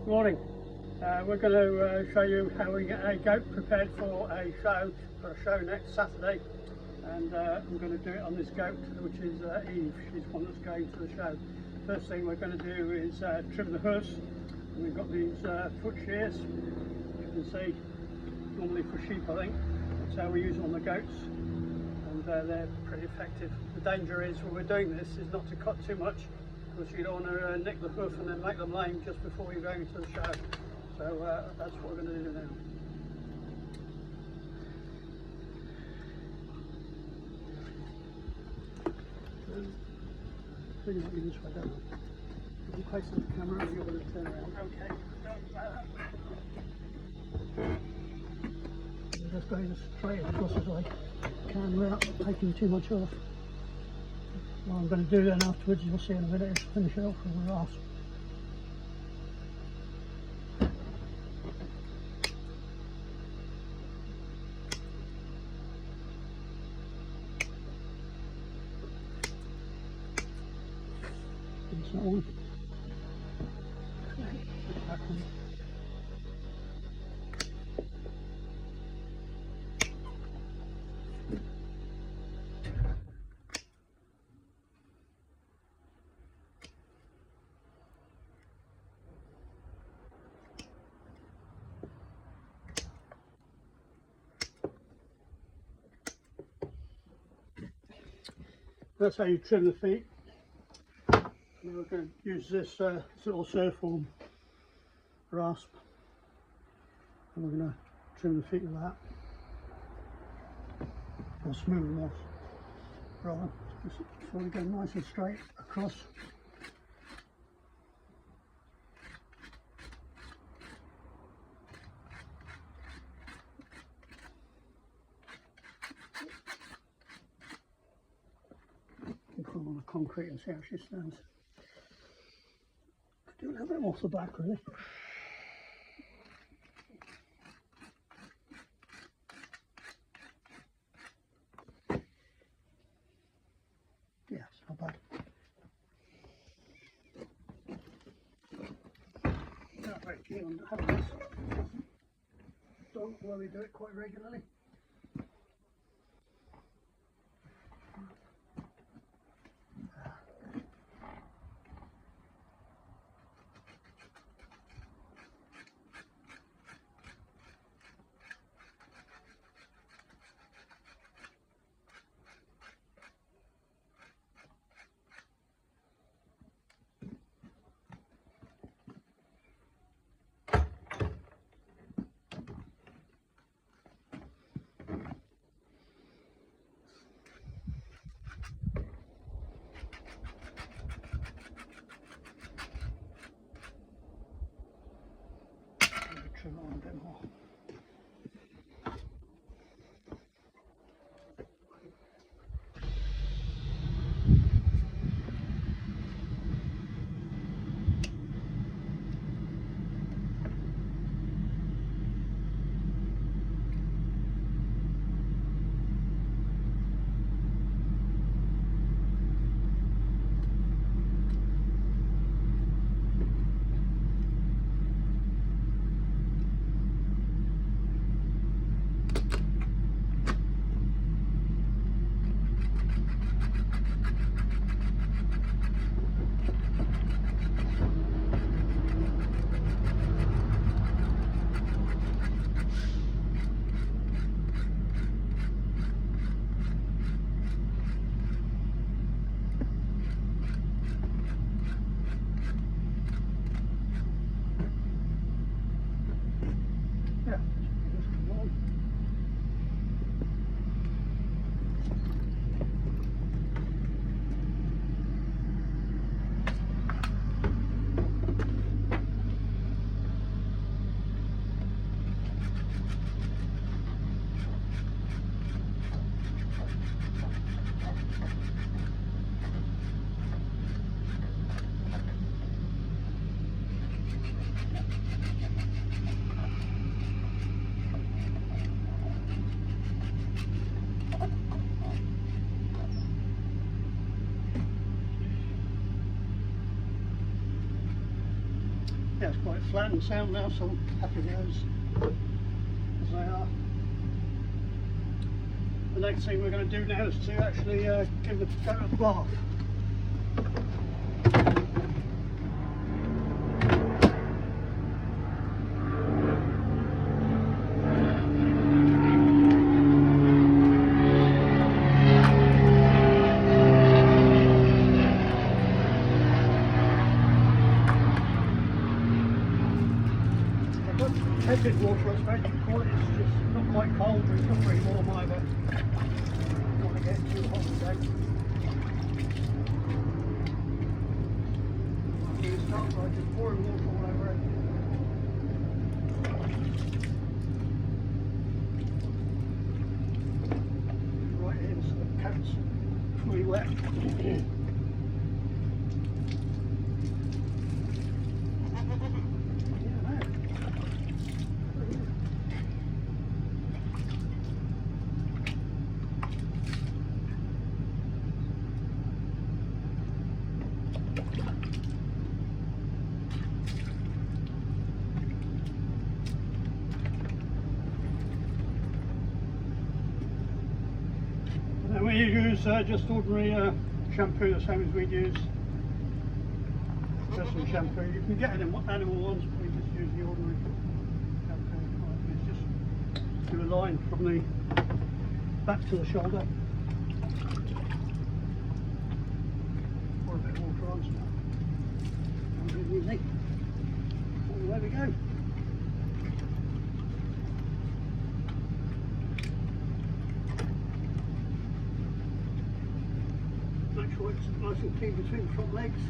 Morning. We're going to show you how we get a goat prepared for a show next Saturday, and I'm going to do it on this goat, which is Eve. She's one that's going to the show. First thing we're going to do is trim the hooves. And we've got these foot shears, you can see, normally for sheep I think. That's how we use them on the goats, and they're pretty effective. The danger is when we're doing this is not to cut too much, because you don't want to nick the hoof and then make them lame just before you're going to the show. So that's what we're going to do now. Bring it this way down. If you place the camera, you're going to turn around. Okay. I'm just going as straight across as I can without taking too much off. What I'm going to do then afterwards, you'll see in a minute, is finish it off with a rasp. That one. Back one. That's how you trim the feet. Now we're going to use this little Surform rasp, and we're going to trim the feet with that, or smooth them off, rather, just so they go nice and straight across. You can put them on the concrete and see how she stands. Do a little bit off the back, really. Yeah, it's not bad. Not very keen on having this done, although we do it quite regularly. Trim it on a bit more. yeah, it's quite flat and sound now, so I'm happy with those as they are. The next thing we're going to do now is to actually give the goat a bath. Tepid water, I suppose you call it. It's just not quite cold, but it's not very warm either. Don't want to get too hot today. You start by just pouring water all over it. Right in, so the coat's fully wet. And we use just ordinary shampoo, the same as we'd use personal shampoo. You can get animal ones, but we just use the ordinary shampoo. It's just do a line from the back to the shoulder. Pour a bit of water on, so easy. And there we go. Make sure it's nice and clean between the front legs.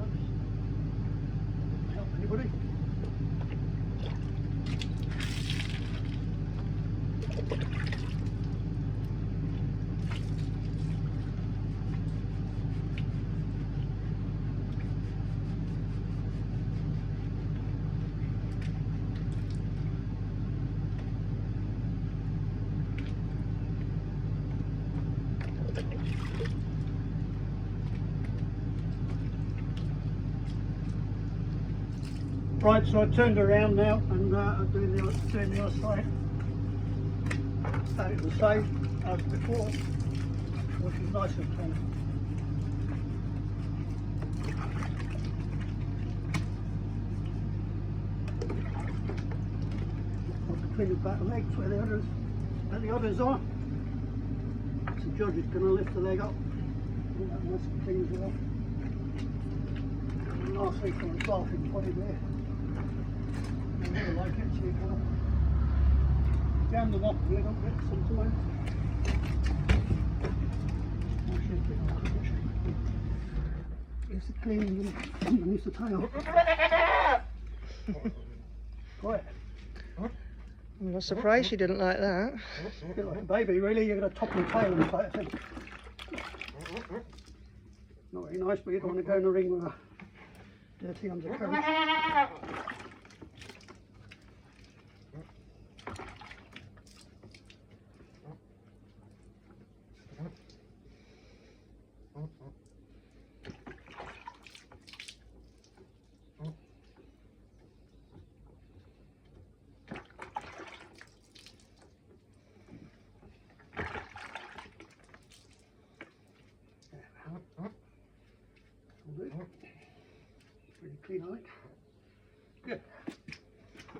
Oops. Help anybody? Right, so I turned around now and I'm doing the other side. About the same as before, which is nice and clean. Got to clean the back legs where the others are. So the judge is going to lift the leg up. And that nice and clean as well. And last week on the bathing body there. I really like it, so you can jam them up a little bit sometimes. It's cleaning them underneath the tail. Quiet. I'm not surprised you didn't like that. A bit like a baby, really. You're going to top the tail and type thing. Not very nice, but you don't want to go in the ring with a dirty undercoat. Pretty clean, I think. Good.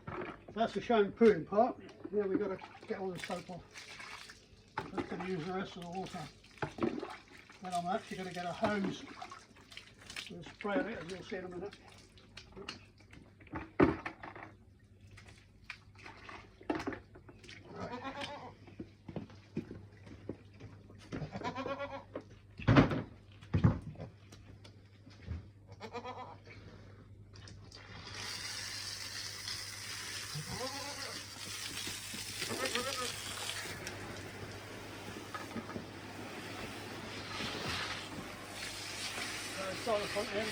So that's the shampooing part. Now we've got to get all the soap off. I'm just going to use the rest of the water. Then I'm actually going to get a hose to spray it, as you'll see in a minute. Start the front end.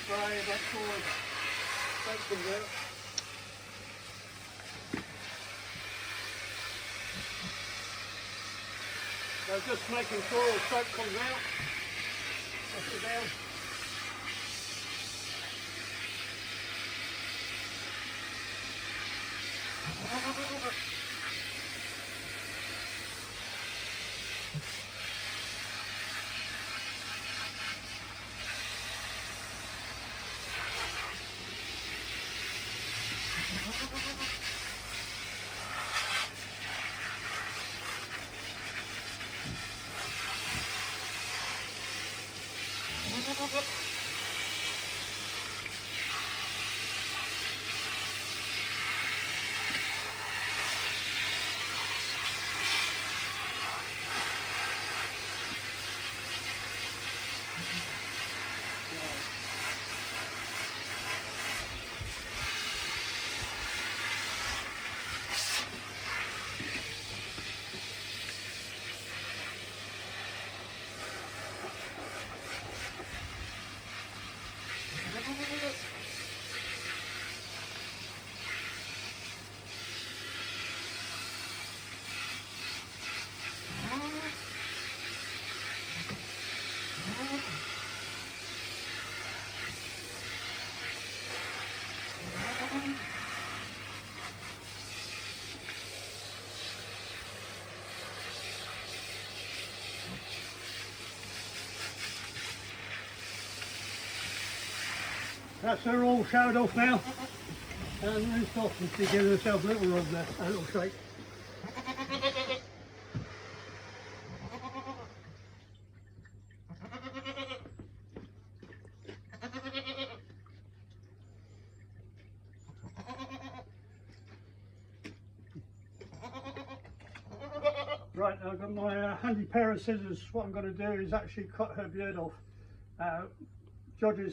Spray back forward. That comes out. Just making sure all the soap comes out. Push it down. That's her all showered off now and rinsed off, and she's giving herself a little rub there, a little shake. Right, I've got my handy pair of scissors. What I'm going to do is actually cut her beard off.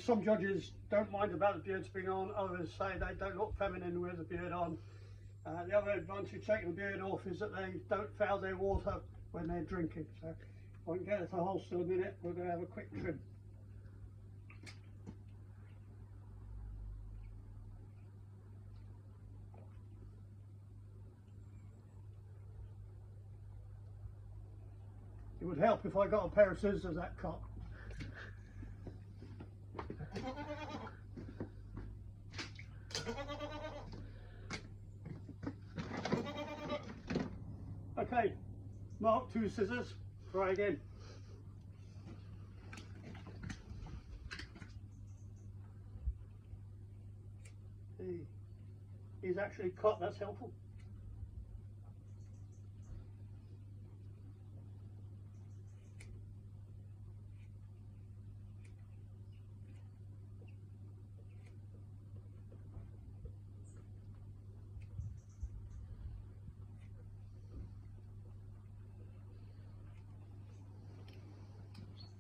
Some judges don't mind about the beards being on, others say they don't look feminine with the beard on. The other advantage of taking the beard off is that they don't foul their water when they're drinking. So if I can get it to holster a minute, we're going to have a quick trim. It would help if I got a pair of scissors that cut. Okay, mark 2 scissors, try again. He's actually cut, that's helpful.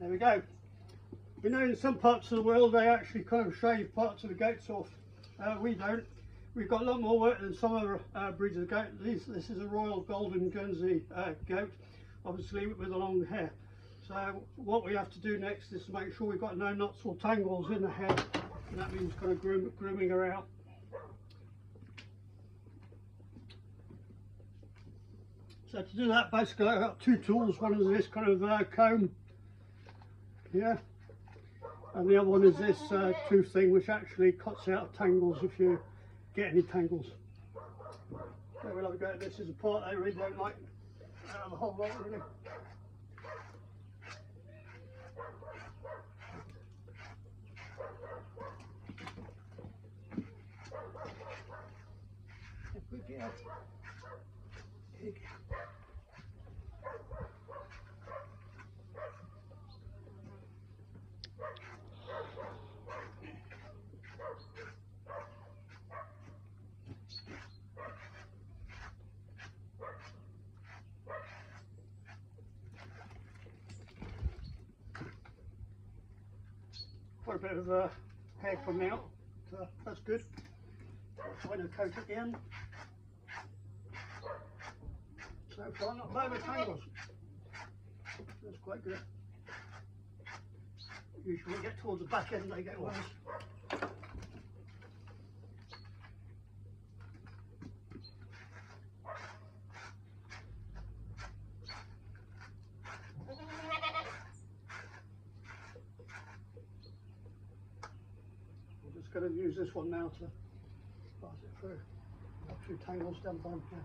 There we go. You know, in some parts of the world they actually kind of shave parts of the goats off. We don't. We've got a lot more work than some other breeds of goat. This is a Royal Golden Guernsey goat, obviously with the long hair. So what we have to do next is to make sure we've got no knots or tangles in the hair, and that means kind of grooming her out. So to do that, basically I've got 2 tools. One is this kind of comb here, and the other one is this tooth thing, which actually cuts out tangles if you get any tangles. So we'll have a go at this. Is a part I really don't like out of the whole lot, really. If we get quite a bit of hair coming out, so that's good. Try to coat at the end. So far not bad with tangles. That's quite good. Usually when you get towards the back end they get worse. going to use this one now to pass it through. Got a few tangles down the bottom here.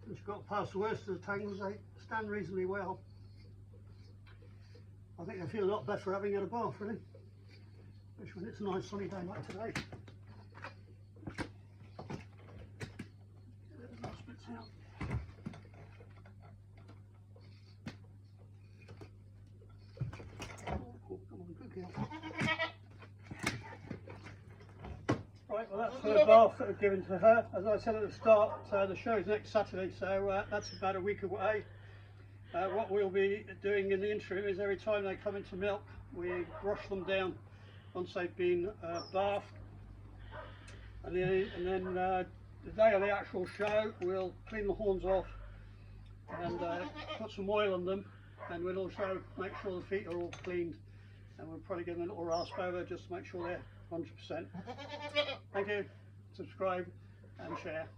Just got past the worst of the tangles. They stand reasonably well. I think they feel a lot better having had a bath, really, especially when it's a nice sunny day like today. Get those last bits out. Oh, come on, good girl. Right, well that's the bath that I've given to her. As I said at the start, the show's next Saturday, so that's about a week away. What we'll be doing in the interim is every time they come into milk, we brush them down once they've been bathed. And then the day of the actual show, we'll clean the horns off and put some oil on them, and we'll also make sure the feet are all cleaned, and we'll probably give them a little rasp over just to make sure they're 100%. Thank you, subscribe and share.